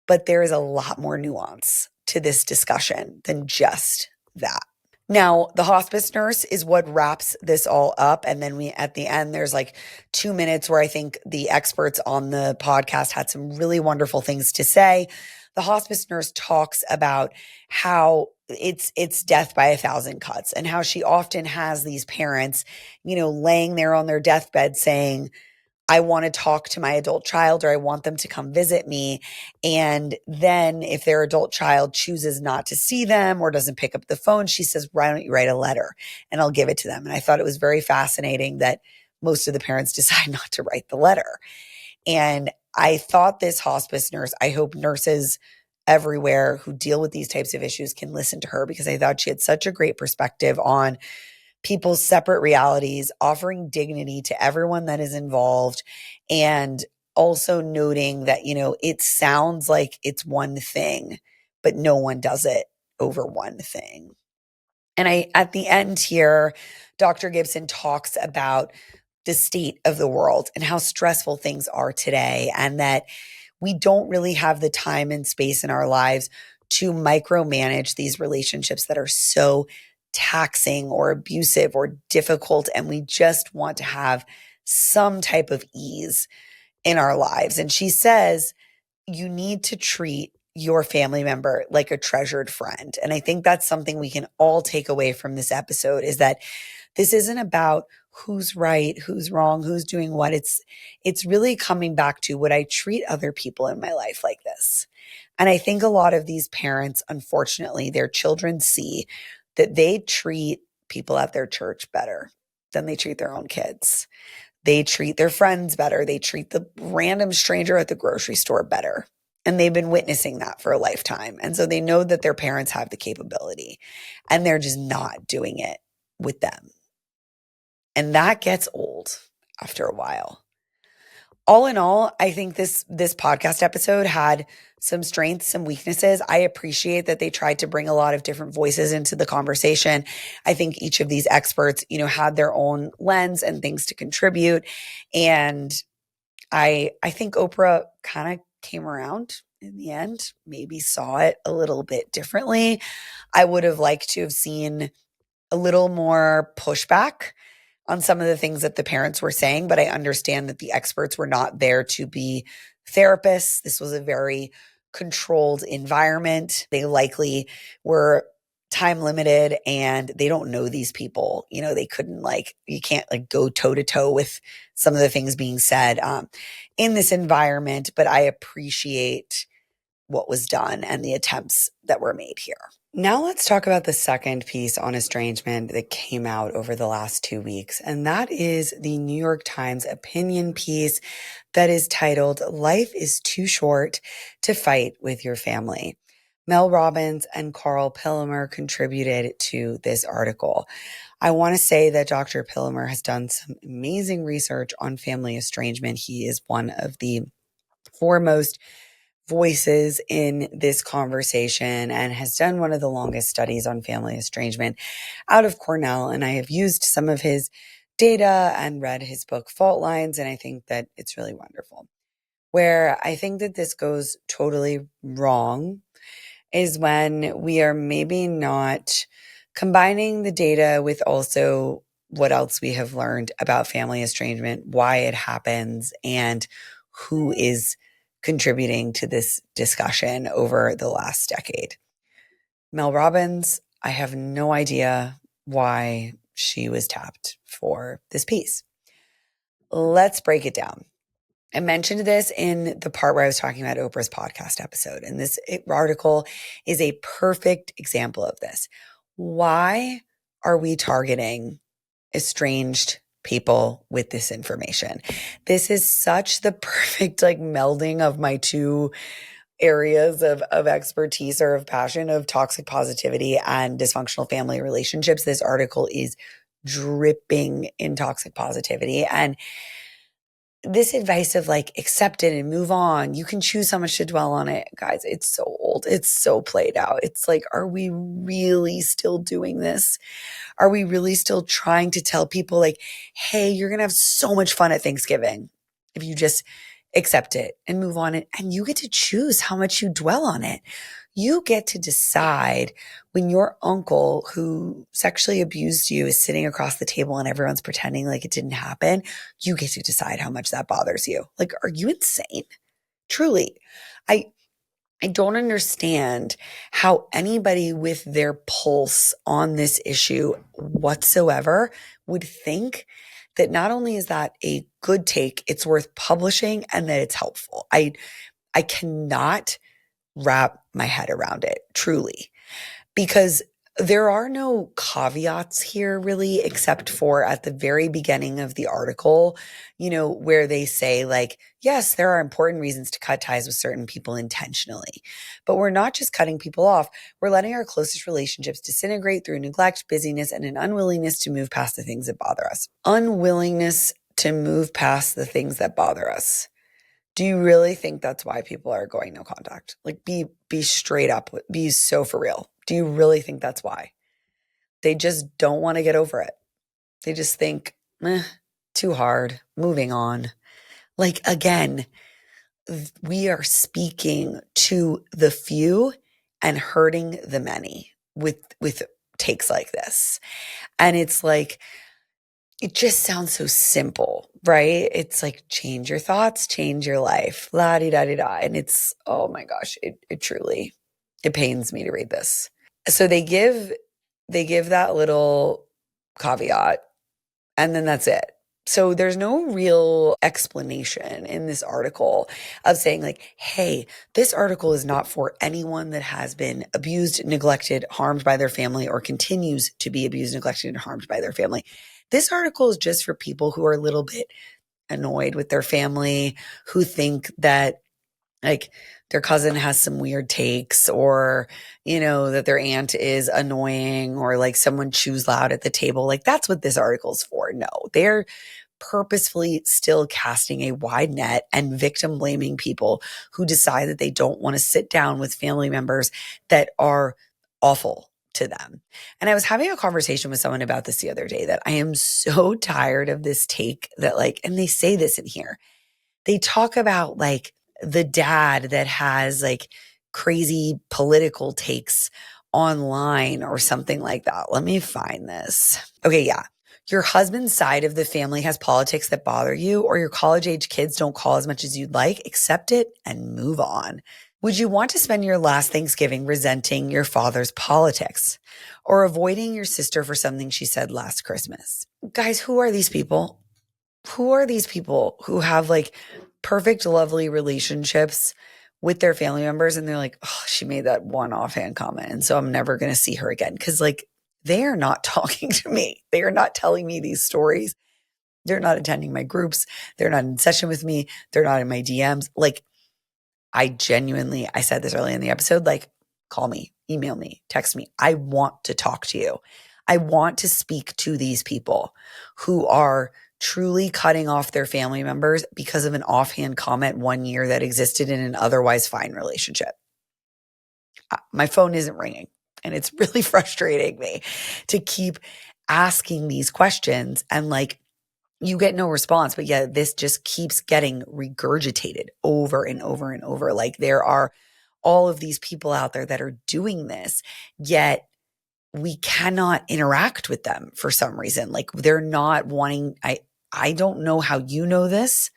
Speaker 1: But there is a lot more nuance to this discussion than just that. Now, the hospice nurse is what wraps this all up. And then at the end, there's like 2 minutes where I think the experts on the podcast had some really wonderful things to say. The hospice nurse talks about how it's death by 1,000 cuts and how she often has these parents, laying there on their deathbed saying, I want to talk to my adult child or I want them to come visit me. And then if their adult child chooses not to see them or doesn't pick up the phone, she says, why don't you write a letter and I'll give it to them? And I thought it was very fascinating that most of the parents decide not to write the letter. And I thought this hospice nurse, I hope nurses everywhere who deal with these types of issues can listen to her, because I thought she had such a great perspective on people's separate realities, offering dignity to everyone that is involved, and also noting that, it sounds like it's one thing, but no one does it over one thing. And at the end here, Dr. Gibson talks about the state of the world and how stressful things are today, and that we don't really have the time and space in our lives to micromanage these relationships that are so taxing or abusive or difficult, and we just want to have some type of ease in our lives. And she says, you need to treat your family member like a treasured friend. And I think that's something we can all take away from this episode, is that this isn't about who's right, who's wrong, who's doing what. It's really coming back to, would I treat other people in my life like this? And I think a lot of these parents, unfortunately, their children see that they treat people at their church better than they treat their own kids. They treat their friends better. They treat the random stranger at the grocery store better. And they've been witnessing that for a lifetime. And so they know that their parents have the capability and they're just not doing it with them. And that gets old after a while. All in all, I think this podcast episode had some strengths, some weaknesses. I appreciate that they tried to bring a lot of different voices into the conversation. I think each of these experts, had their own lens and things to contribute. And I think Oprah kind of came around in the end, maybe saw it a little bit differently. I would have liked to have seen a little more pushback on some of the things that the parents were saying, but I understand that the experts were not there to be therapists. This was a very controlled environment. They likely were time limited and they don't know these people. They couldn't you can't go toe to toe with some of the things being said in this environment, but I appreciate what was done and the attempts that were made here. Now let's talk about the second piece on estrangement that came out over the last 2 weeks, and that is the New York Times opinion piece that is titled, "Life is Too Short to Fight with Your Family." Mel Robbins and Karl Pillemer contributed to this article. I want to say that Dr. Pillemer has done some amazing research on family estrangement. He is one of the foremost voices in this conversation and has done one of the longest studies on family estrangement out of Cornell. And I have used some of his data and read his book Fault Lines, and I think that it's really wonderful. Where I think that this goes totally wrong is when we are maybe not combining the data with also what else we have learned about family estrangement, why it happens, and who is contributing to this discussion over the last decade. Mel Robbins, I have no idea why she was tapped for this piece. Let's break it down. I mentioned this in the part where I was talking about Oprah's podcast episode, and this article is a perfect example of this. Why are we targeting estranged people with this information? This is such the perfect melding of my two areas of expertise or of passion of toxic positivity and dysfunctional family relationships. This article is dripping in toxic positivity, and this advice of accept it and move on. You can choose how much to dwell on it. Guys, it's so old. It's so played out. It's are we really still doing this? Are we really still trying to tell people hey, you're going to have so much fun at Thanksgiving if you just accept it and move on it, and you get to choose how much you dwell on it. You get to decide when your uncle who sexually abused you is sitting across the table and everyone's pretending like it didn't happen. You get to decide how much that bothers you. Are you insane? Truly. I don't understand how anybody with their pulse on this issue whatsoever would think that not only is that a good take, it's worth publishing and that it's helpful. I cannot wrap my head around it, truly, because there are no caveats here really, except for at the very beginning of the article, where they say yes, there are important reasons to cut ties with certain people intentionally, but we're not just cutting people off. We're letting our closest relationships disintegrate through neglect, busyness, and an unwillingness to move past the things that bother us. Unwillingness to move past the things that bother us. Do you really think that's why people are going no contact? Be straight up, be so for real. Do you really think that's why? They just don't want to get over it. They just think, too hard, moving on. Again, we are speaking to the few and hurting the many with takes like this. And it's it just sounds so simple, right? It's change your thoughts, change your life, la-di-da-di-da. And it's, oh my gosh, it truly, it pains me to read this. So they give that little caveat and then that's it. So there's no real explanation in this article of saying hey, this article is not for anyone that has been abused, neglected, harmed by their family, or continues to be abused, neglected, and harmed by their family. This article is just for people who are a little bit annoyed with their family, who think that their cousin has some weird takes, or, that their aunt is annoying, or someone chews loud at the table. That's what this article is for. No, they're purposefully still casting a wide net and victim blaming people who decide that they don't want to sit down with family members that are awful to them. And I was having a conversation with someone about this the other day, that I am so tired of this take that and they say this in here, They talk about like the dad that has like crazy political takes online or something like that. Let me find this. Okay, yeah. Your husband's side of the family has politics that bother you, or your college age kids don't call as much as you'd like. Accept it and move on. Would you want to spend your last Thanksgiving resenting your father's politics or avoiding your sister for something she said last Christmas? Guys, who are these people? Who are these people who have like perfect, lovely relationships with their family members? And they're like, oh, she made that one offhand comment. And so I'm never going to see her again. Cause like they are not talking to me. They are not telling me these stories. They're not attending my groups. They're not in session with me. They're not in my DMs. Like I said this early in the episode, like call me, email me, text me. I want to talk to you. I want to speak to these people who are truly cutting off their family members because of an offhand comment one year that existed in an otherwise fine relationship. My phone isn't ringing, and it's really frustrating me to keep asking these questions and like you get no response, but yet this just keeps getting regurgitated over and over and over. Like there are all of these people out there that are doing this, yet we cannot interact with them for some reason. Like they're not wanting, I don't know how you know this,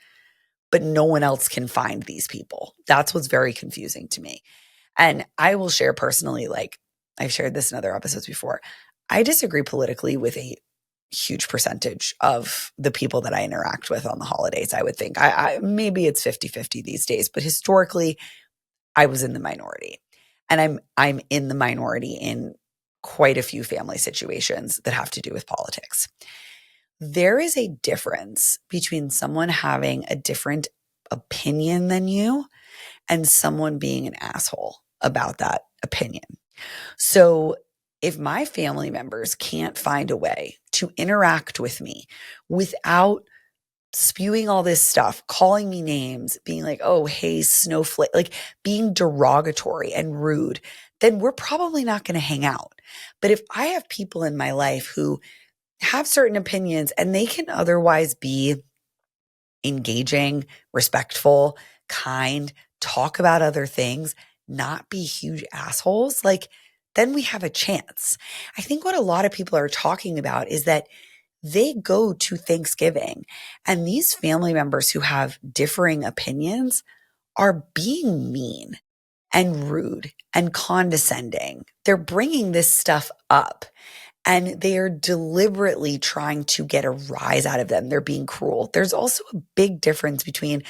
Speaker 1: but no one else can find these people. That's what's very confusing to me. And I will share personally, like I've shared this in other episodes before. I disagree politically with a huge percentage of the people that I interact with on the holidays. I would think maybe it's 50-50 these days, but historically I was in the minority, and I'm in the minority in quite a few family situations that have to do with politics. There is a difference between someone having a different opinion than you and someone being an asshole about that opinion. So if my family members can't find a way to interact with me without spewing all this stuff, calling me names, being like, oh, hey, snowflake, like being derogatory and rude, then we're probably not going to hang out. But if I have people in my life who have certain opinions and they can otherwise be engaging, respectful, kind, talk about other things, not be huge assholes, like then we have a chance. I think what a lot of people are talking about is that they go to Thanksgiving and these family members who have differing opinions are being mean and rude and condescending. They're bringing this stuff up and they are deliberately trying to get a rise out of them. They're being cruel. There's also a big difference between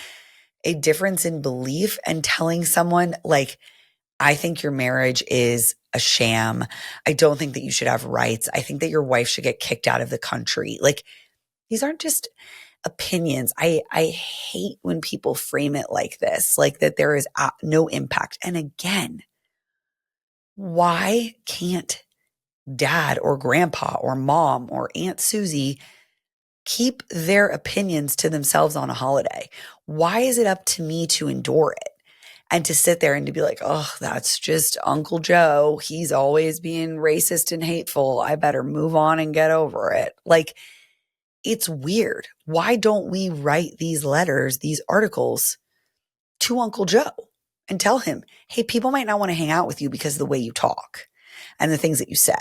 Speaker 1: a difference in belief and telling someone like, I think your marriage is a sham. I don't think that you should have rights. I think that your wife should get kicked out of the country. Like these aren't just opinions. I hate when people frame it like this, like that there is no impact. And again, why can't dad or grandpa or mom or Aunt Susie keep their opinions to themselves on a holiday? Why is it up to me to endure it? And to sit there and to be like, oh, that's just Uncle Joe. He's always being racist and hateful. I better move on and get over it. Like, it's weird. Why don't we write these letters, these articles to Uncle Joe and tell him, hey, people might not want to hang out with you because of the way you talk and the things that you say.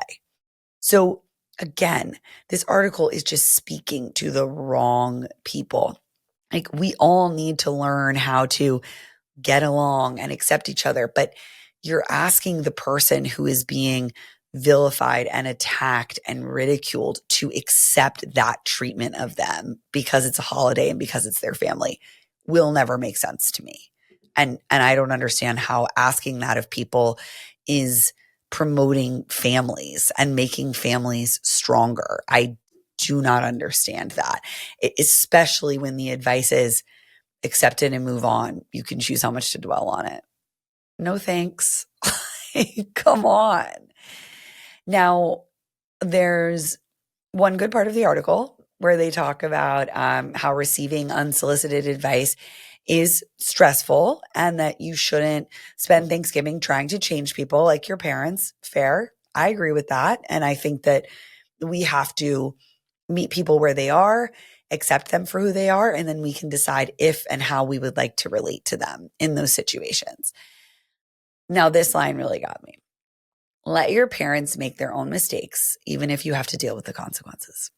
Speaker 1: So again, this article is just speaking to the wrong people. Like we all need to learn how to get along and accept each other. But you're asking the person who is being vilified and attacked and ridiculed to accept that treatment of them because it's a holiday and because it's their family will never make sense to me. And I don't understand how asking that of people is promoting families and making families stronger. I do not understand that, especially when the advice is accept it and move on. You can choose how much to dwell on it. No thanks. Come on. Now, there's one good part of the article where they talk about how receiving unsolicited advice is stressful and that you shouldn't spend Thanksgiving trying to change people like your parents. Fair. I agree with that. And I think that we have to meet people where they are accept them for who they are, and then we can decide if and how we would like to relate to them in those situations. Now, this line really got me. Let your parents make their own mistakes, even if you have to deal with the consequences.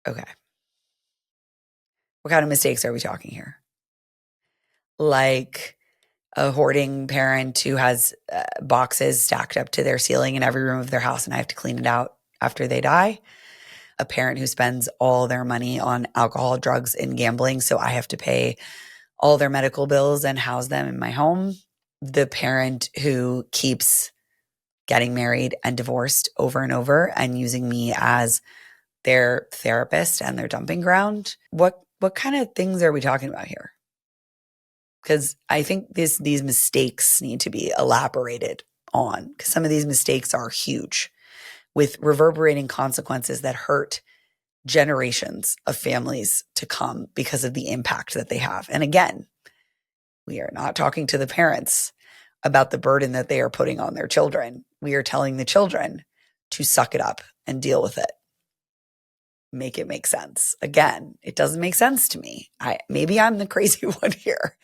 Speaker 1: Okay. What kind of mistakes are we talking here? Like a hoarding parent who has boxes stacked up to their ceiling in every room of their house and I have to clean it out after they die. A parent who spends all their money on alcohol, drugs, and gambling, so I have to pay all their medical bills and house them in my home. The parent who keeps getting married and divorced over and over and using me as their therapist and their dumping ground. What kind of things are we talking about here? Because I think these mistakes need to be elaborated on, because some of these mistakes are huge with reverberating consequences that hurt generations of families to come because of the impact that they have. And again, we are not talking to the parents about the burden that they are putting on their children. We are telling the children to suck it up and deal with it. Make it make sense. Again, it doesn't make sense to me. Maybe I'm the crazy one here.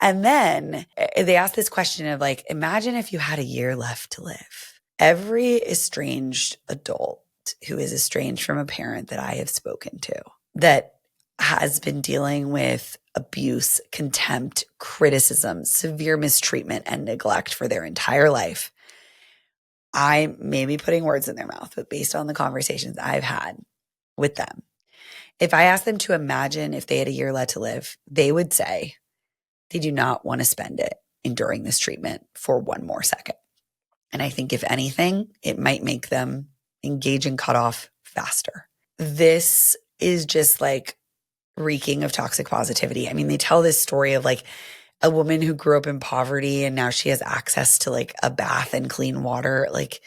Speaker 1: And then they asked this question of like, imagine if you had a year left to live. Every estranged adult who is estranged from a parent that I have spoken to that has been dealing with abuse, contempt, criticism, severe mistreatment, and neglect for their entire life. I may be putting words in their mouth, but based on the conversations I've had with them, if I asked them to imagine if they had a year left to live, they would say they do not want to spend it enduring this treatment for one more second. And I think if anything, it might make them engage in cutoff faster. This is just like reeking of toxic positivity. I mean, they tell this story of like a woman who grew up in poverty and now she has access to like a bath and clean water. Like,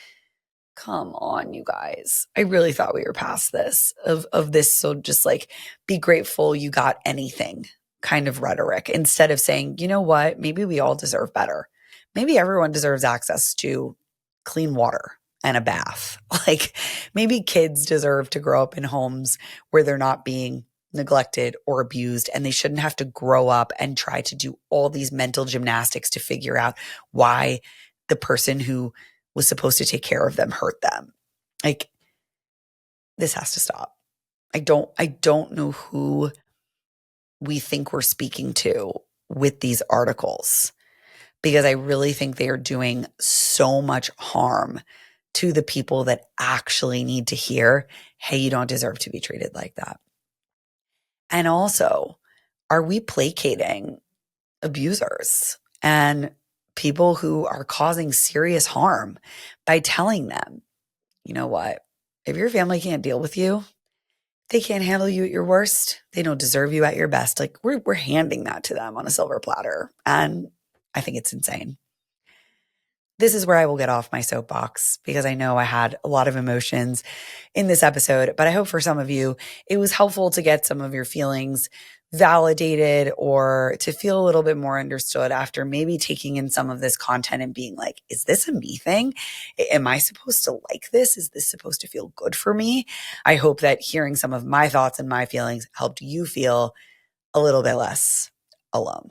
Speaker 1: come on, you guys. I really thought we were past this of this. So just like be grateful you got anything kind of rhetoric, instead of saying, you know what, maybe we all deserve better. Maybe everyone deserves access to clean water and a bath. Like maybe kids deserve to grow up in homes where they're not being neglected or abused, and they shouldn't have to grow up and try to do all these mental gymnastics to figure out why the person who was supposed to take care of them hurt them. Like, this has to stop. I don't know who we think we're speaking to with these articles, because I really think they are doing so much harm to the people that actually need to hear, hey, you don't deserve to be treated like that. And also, are we placating abusers and people who are causing serious harm by telling them, you know what, if your family can't deal with you, they can't handle you at your worst, they don't deserve you at your best. Like we're handing that to them on a silver platter. And I think it's insane. This is where I will get off my soapbox, because I know I had a lot of emotions in this episode, but I hope for some of you, it was helpful to get some of your feelings validated or to feel a little bit more understood after maybe taking in some of this content and being like, is this a me thing? Am I supposed to like this? Is this supposed to feel good for me? I hope that hearing some of my thoughts and my feelings helped you feel a little bit less alone.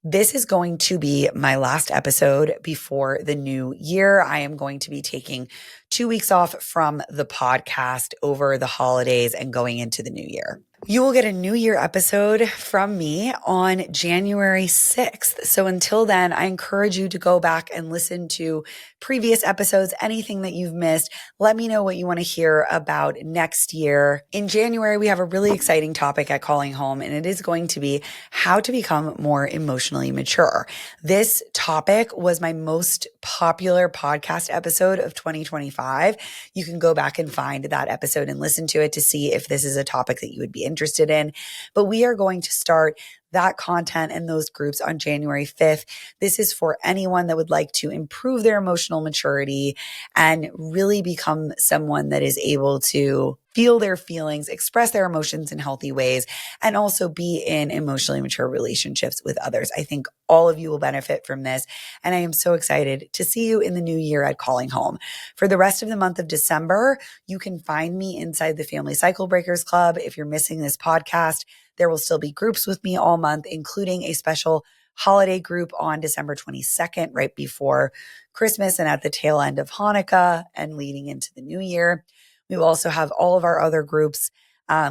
Speaker 1: This is going to be my last episode before the new year. I am going to be taking 2 weeks off from the podcast over the holidays and going into the new year. You will get a new year episode from me on January 6th. So until then, I encourage you to go back and listen to previous episodes, anything that you've missed. Let me know what you want to hear about next year. In January, we have a really exciting topic at Calling Home, and it is going to be how to become more emotionally mature. This topic was my most popular podcast episode of 2025. You can go back and find that episode and listen to it to see if this is a topic that you would be interested in. But we are going to start that content and those groups on January 5th. This is for anyone that would like to improve their emotional maturity and really become someone that is able to feel their feelings, express their emotions in healthy ways, and also be in emotionally mature relationships with others. I think all of you will benefit from this. And I am so excited to see you in the new year at Calling Home. For the rest of the month of December, you can find me inside the Family Cyclebreakers Club. If you're missing this podcast, there will still be groups with me all month, including a special holiday group on December 22nd, right before Christmas and at the tail end of Hanukkah and leading into the new year. We will also have all of our other groups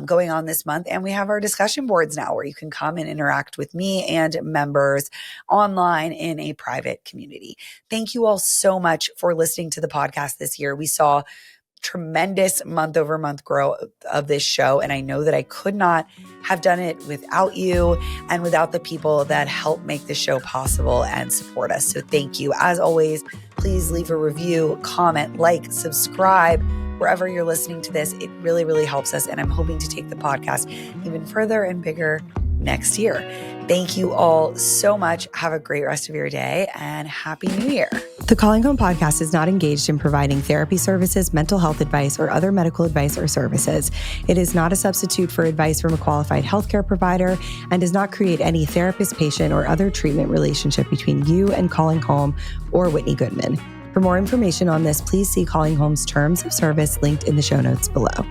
Speaker 1: going on this month. And we have our discussion boards now where you can come and interact with me and members online in a private community. Thank you all so much for listening to the podcast this year. We saw tremendous month-over-month growth of this show. And I know that I could not have done it without you and without the people that help make the show possible and support us. So thank you. As always, please leave a review, comment, like, subscribe, wherever you're listening to this. It really, really helps us. And I'm hoping to take the podcast even further and bigger next year. Thank you all so much. Have a great rest of your day and Happy New Year.
Speaker 2: The Calling Home podcast is not engaged in providing therapy services, mental health advice, or other medical advice or services. It is not a substitute for advice from a qualified healthcare provider and does not create any therapist, patient, or other treatment relationship between you and Calling Home or Whitney Goodman. For more information on this, please see Calling Home's terms of service linked in the show notes below.